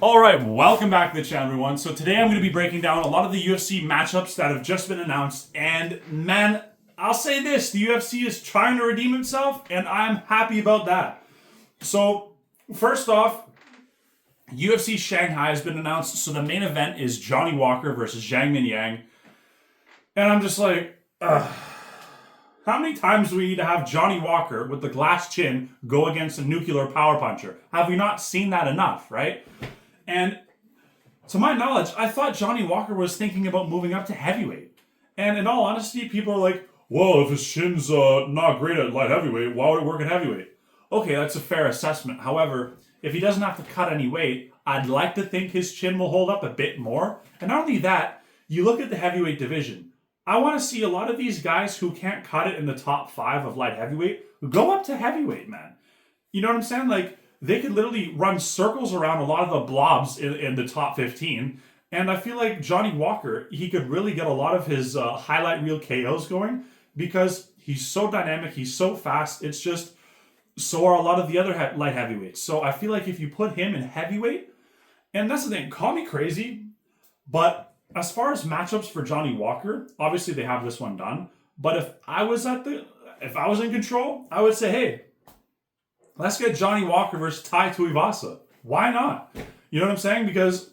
Alright, welcome back to the channel, everyone. So today I'm going to be breaking down a lot of the UFC matchups that have just been announced. And man, I'll say this, the UFC is trying to redeem itself, and I'm happy about that. So, first off, UFC Shanghai has been announced. So the main event is Johnny Walker versus Zhang Mingyang. And I'm just like, how many times do we need to have Johnny Walker with the glass chin go against a nuclear power puncher? Have we not seen that enough, right? And to my knowledge, I thought Johnny Walker was thinking about moving up to heavyweight. And in all honesty, people are like, well, if his chin's not great at light heavyweight, why would it work at heavyweight? Okay, that's a fair assessment. However, if he doesn't have to cut any weight, I'd like to think his chin will hold up a bit more. And not only that, you look at the heavyweight division. I want to see a lot of these guys who can't cut it in the top 5 of light heavyweight go up to heavyweight, man. You know what I'm saying? Like, they could literally run circles around a lot of the blobs in the top 15. And I feel like Johnny Walker, he could really get a lot of his highlight reel KOs going because he's so dynamic, he's so fast. It's just, so are a lot of the other light heavyweights. So I feel like if you put him in heavyweight, and that's the thing, call me crazy, but as far as matchups for Johnny Walker, obviously they have this one done. But if I was in control, I would say, hey, let's get Johnny Walker versus Tai Tuivasa. Why not? You know what I'm saying? Because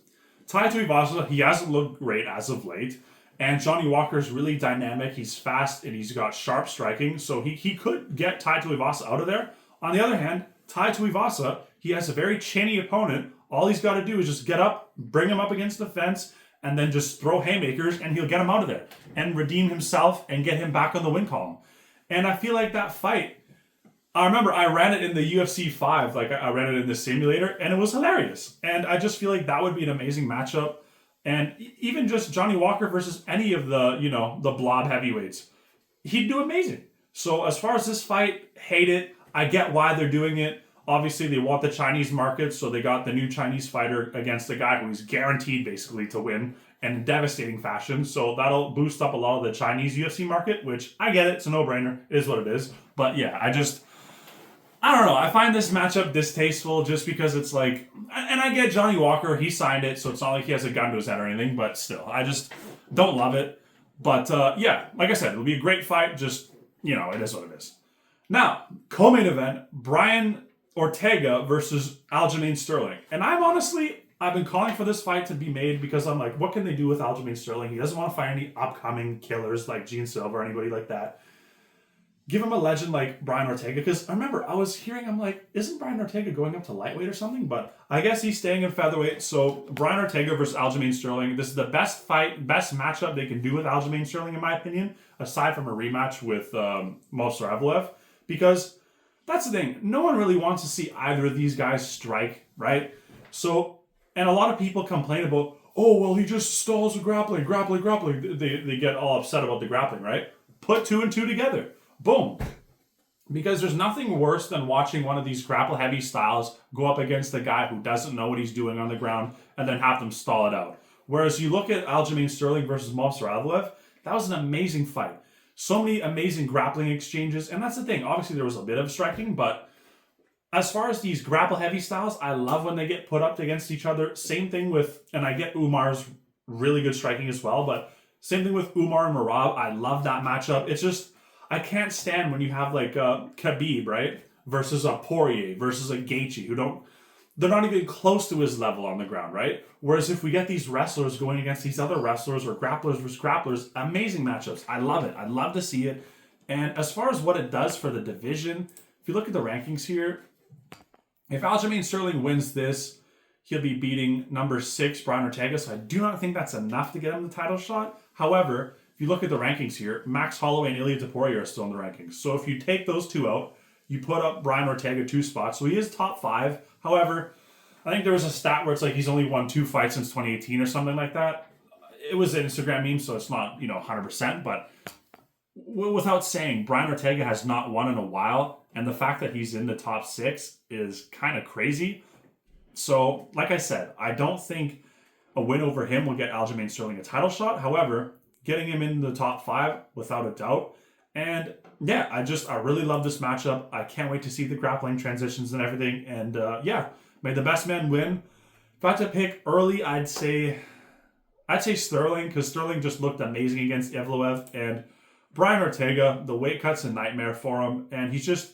Tai Tuivasa, he hasn't looked great as of late. And Johnny Walker is really dynamic. He's fast and he's got sharp striking. So he could get Tai Tuivasa out of there. On the other hand, Tai Tuivasa, he has a very chinny opponent. All he's got to do is just get up, bring him up against the fence, and then just throw haymakers and he'll get him out of there and redeem himself and get him back on the win column. And I feel like that fight, I remember I ran it in the UFC 5, like I ran it in the simulator, and it was hilarious. And I just feel like that would be an amazing matchup. And even just Johnny Walker versus any of the blob heavyweights, he'd do amazing. So as far as this fight, hate it. I get why they're doing it. Obviously, they want the Chinese market, so they got the new Chinese fighter against the guy who's guaranteed basically to win in devastating fashion. So that'll boost up a lot of the Chinese UFC market, which I get it. It's a no-brainer. It is what it is. But yeah, I don't know. I find this matchup distasteful just because it's like, and I get Johnny Walker, he signed it, so it's not like he has a gun to his head or anything, but still, I just don't love it. But yeah, like I said, it'll be a great fight, just, it is what it is. Now, co-main event, Brian Ortega versus Aljamain Sterling. And I've been calling for this fight to be made because I'm like, what can they do with Aljamain Sterling? He doesn't want to fight any upcoming killers like Gene Silva or anybody like that. Give him a legend like Brian Ortega, because I remember I was hearing, I'm like, isn't Brian Ortega going up to lightweight or something? But I guess he's staying in featherweight. So Brian Ortega versus Aljamain Sterling. This is the best matchup they can do with Aljamain Sterling, in my opinion, aside from a rematch with Movsarevlev, because that's the thing. No one really wants to see either of these guys strike, right? So, and a lot of people complain about, oh, well, he just stalls the grappling. They get all upset about the grappling, right? Put 2 and 2 together. Boom. Because there's nothing worse than watching one of these grapple-heavy styles go up against a guy who doesn't know what he's doing on the ground and then have them stall it out. Whereas you look at Aljamain Sterling versus Movsarevlev, that was an amazing fight. So many amazing grappling exchanges, and that's the thing. Obviously, there was a bit of striking, but as far as these grapple-heavy styles, I love when they get put up against each other. Same thing with, and I get Umar's really good striking as well, but same thing with Umar and Merab. I love that matchup. It's just, I can't stand when you have like Khabib, right? Versus a Poirier, versus a Gaethje, they're not even close to his level on the ground, right? Whereas if we get these wrestlers going against these other wrestlers or grapplers versus grapplers, amazing matchups. I love it. I'd love to see it. And as far as what it does for the division, if you look at the rankings here, if Aljamain Sterling wins this, he'll be beating number 6, Brian Ortega. So I do not think that's enough to get him the title shot. However, if you look at the rankings here, Max Holloway and Ilia Topuria are still in the rankings. So if you take those two out, you put up Brian Ortega 2 spots. So he is top 5. However, I think there was a stat where it's like he's only won 2 fights since 2018 or something like that. It was an Instagram meme, so it's not, 100%. But without saying, Brian Ortega has not won in a while. And the fact that he's in the top 6 is kind of crazy. So, like I said, I don't think a win over him will get Aljamain Sterling a title shot. However, getting him in the top 5 without a doubt. And yeah, I really love this matchup. I can't wait to see the grappling transitions and everything. And yeah, may the best man win. If I had to pick early, I'd say Sterling, because Sterling just looked amazing against Evloev, and Brian Ortega, the weight cut's a nightmare for him, and he's just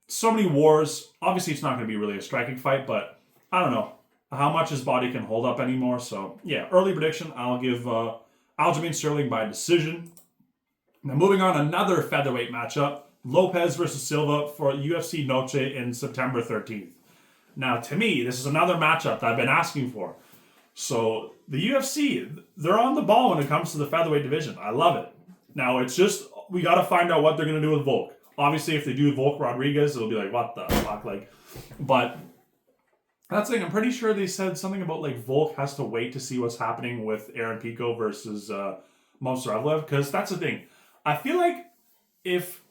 so many wars. Obviously, it's not going to be really a striking fight, but I don't know how much his body can hold up anymore. So yeah, early prediction, I'll give Aljamain Sterling by decision. Now moving on, another featherweight matchup, Lopes versus Silva for UFC Noche in September 13th. Now to me, this is another matchup that I've been asking for. So the UFC, they're on the ball when it comes to the featherweight division. I love it. Now it's just, we got to find out what they're going to do with Volk. Obviously, if they do Volk Rodriguez, it'll be like, what the fuck? But that's the thing. I'm pretty sure they said something about Volk has to wait to see what's happening with Aaron Pico versus Movsarevlev, because that's the thing. I feel like if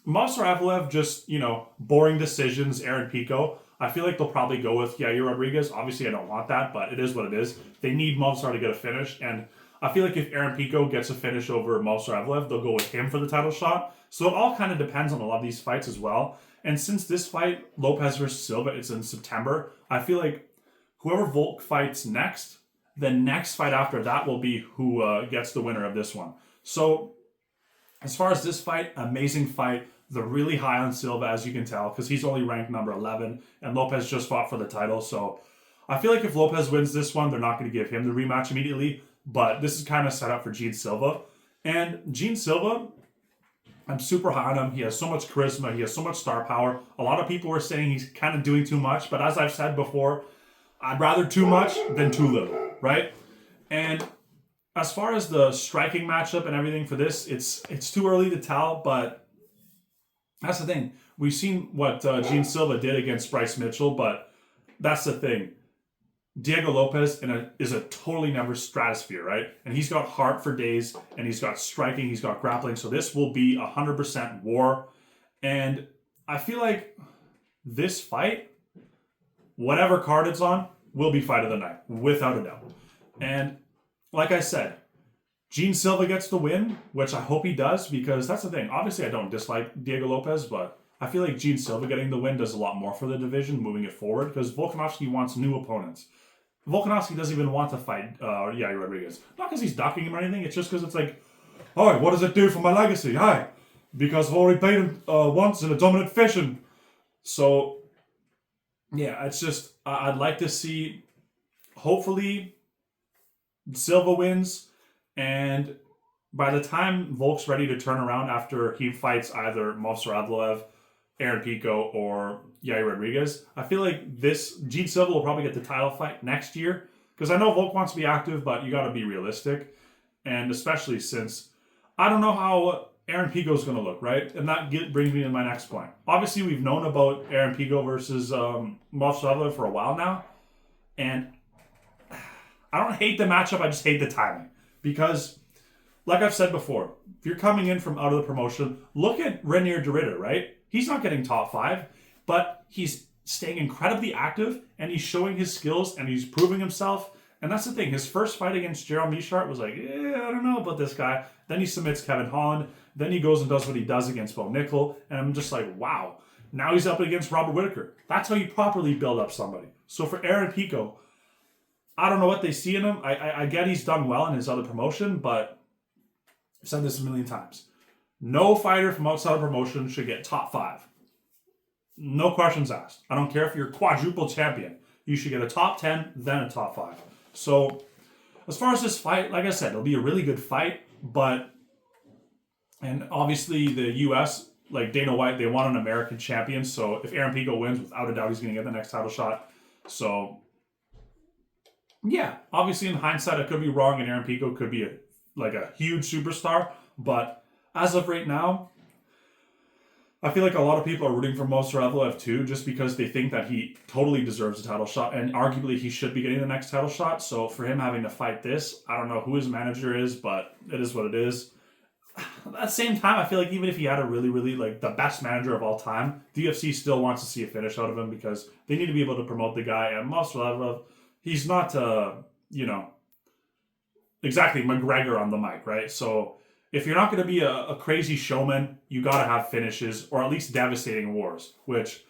Movsarevlev just, boring decisions, Aaron Pico, I feel like they'll probably go with Yair Rodriguez. Obviously, I don't want that, but it is what it is. They need Movsar to get a finish, and I feel like if Aaron Pico gets a finish over Movsarevlev, they'll go with him for the title shot. So it all kind of depends on a lot of these fights as well. And since this fight, Lopes versus Silva, it's in September, I feel like whoever Volk fights next, the next fight after that will be who gets the winner of this one. So as far as this fight, amazing fight. They're really high on Silva, as you can tell, because he's only ranked number 11, and Lopes just fought for the title. So I feel like if Lopes wins this one, they're not going to give him the rematch immediately, but this is kind of set up for Gene Silva. And Gene Silva, I'm super high on him. He has so much charisma. He has so much star power. A lot of people were saying he's kind of doing too much, but as I've said before, I'd rather too much than too little, right? And as far as the striking matchup and everything for this, it's too early to tell, but that's the thing. We've seen what Gene Silva did against Bryce Mitchell, but that's the thing. Diego Lopes is a totally never stratosphere, right? And he's got heart for days, and he's got striking, he's got grappling. So this will be 100% war. And I feel like this fight, whatever card it's on, will be fight of the night, without a doubt. And like I said, Gene Silva gets the win, which I hope he does, because that's the thing. Obviously, I don't dislike Diego Lopes, but I feel like Gene Silva getting the win does a lot more for the division, moving it forward, because Volkanovski wants new opponents. Volkanovski doesn't even want to fight Yair Rodriguez. Not because he's ducking him or anything, it's just because it's like, all right, what does it do for my legacy? Hi, because I've already beat him once in a dominant fashion. So, yeah, it's just, I'd like to see, hopefully, Silva wins. And by the time Volk's ready to turn around after he fights either Movsarevlev, Aaron Pico, or Yair Rodriguez, I feel like Gene Silva will probably get the title fight next year. Because I know Volk wants to be active, but you got to be realistic. And especially since I don't know how Aaron Pico is going to look, right? And that brings me to my next point. Obviously, we've known about Aaron Pico versus Movsarevlev for a while now. And I don't hate the matchup, I just hate the timing. Because, like I've said before, if you're coming in from out of the promotion, look at Renier de Ridder, right? He's not getting top 5, but he's staying incredibly active, and he's showing his skills, and he's proving himself. And that's the thing. His first fight against Gerald Michart was like, I don't know about this guy. Then he submits Kevin Holland. Then he goes and does what he does against Bo Nickel. And I'm just like, wow. Now he's up against Robert Whittaker. That's how you properly build up somebody. So for Aaron Pico, I don't know what they see in him. I get he's done well in his other promotion, but I've said this a million times. No fighter from outside of promotion should get top 5. No questions asked. I don't care if you're a quadruple champion. You should get a top 10, then a top 5. So, as far as this fight, like I said, it'll be a really good fight, and obviously the U.S., like Dana White, they want an American champion, so if Aaron Pico wins, without a doubt, he's going to get the next title shot. So, yeah, obviously in hindsight, I could be wrong, and Aaron Pico could be a huge superstar, but as of right now, I feel like a lot of people are rooting for Movsarevlev too, just because they think that he totally deserves a title shot, and arguably he should be getting the next title shot. So for him having to fight this, I don't know who his manager is, but it is what it is. At the same time, I feel like even if he had a really, really the best manager of all time, the UFC still wants to see a finish out of him because they need to be able to promote the guy. And Movsarevlev, he's not, exactly McGregor on the mic, right? So if you're not going to be a crazy showman, you got to have finishes or at least devastating wars, which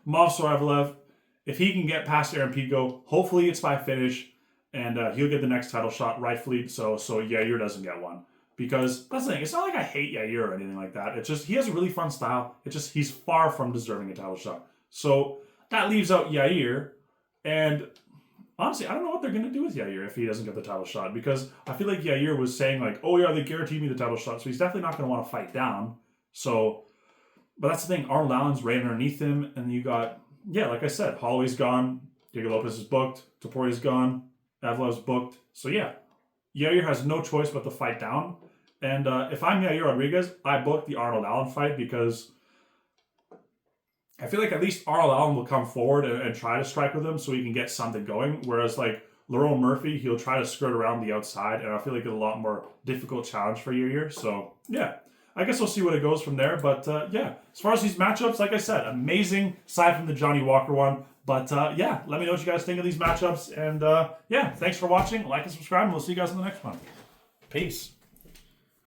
Movsarevlev, if he can get past Aaron Pico, hopefully it's by finish, and he'll get the next title shot rightfully. So Yair doesn't get one. Because that's the thing, it's not like I hate Yair or anything like that. It's just he has a really fun style. It's just he's far from deserving a title shot. So that leaves out Yair, and honestly, I don't know what they're gonna do with Yair if he doesn't get the title shot. Because I feel like Yair was saying like, "Oh yeah, they guaranteed me the title shot," so he's definitely not gonna want to fight down. So, but that's the thing. Arnold Allen's right underneath him, and you got like I said, Holloway's gone, Diego Lopes is booked, Topuria's gone, Evloev's booked. So yeah, Yair has no choice but to fight down. And if I'm Yair Rodriguez, I book the Arnold Allen fight because I feel like at least Arnold Allen will come forward and try to strike with him so he can get something going. Whereas like Lerone Murphy, he'll try to skirt around the outside, and I feel like it's a lot more difficult challenge for Yair. So yeah, I guess we'll see what it goes from there. But yeah, as far as these matchups, like I said, amazing aside from the Johnny Walker one. But yeah, let me know what you guys think of these matchups. And yeah, thanks for watching. Like and subscribe, and we'll see you guys in the next one. Peace.